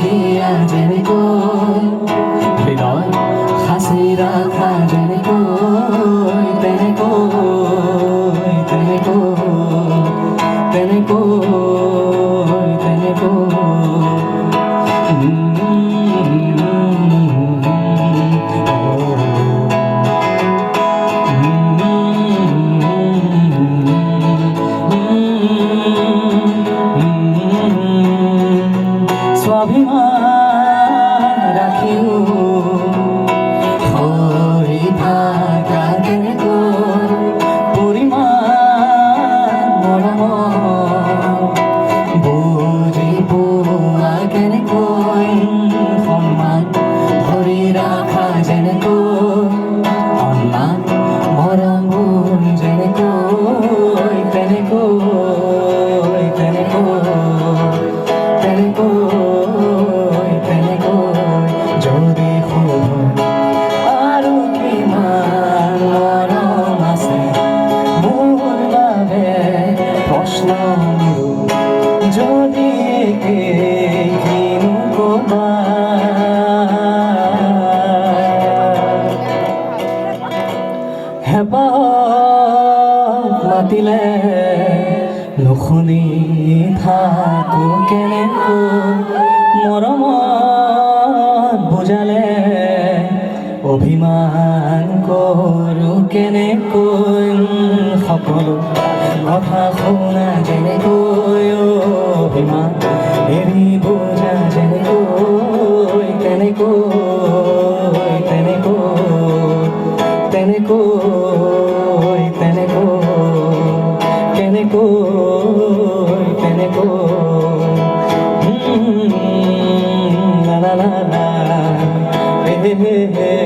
দিয়া জেনে কই হৃদয় সাঁচি ৰাখা জেনে কই তেনেকৈ স্বাভিমান ৰাখিও হৈ থাকা কেনেকৈ পৰিমাণ মৰমৰ বুজি পোৱা কেনেকৈ সন্মান ধৰি ৰাখা যেনেকৈ সন্মান মৰমবোৰ যেনেকৈ যদি শুধু আৰু কিমান মৰম আছে মোৰ বাবে প্ৰশ্ন যদি কিনো ক'বা হেঁপাহত মাতিলে নুশুনি থাকো কেনেকৈ মৰমত বুজালে অভিমান কৰোঁ কেনেকৈ সকলো কথা শুনা যেনেকৈ অভিমান এৰি বুজা যেনেকৈ la la la la, hey hey hey.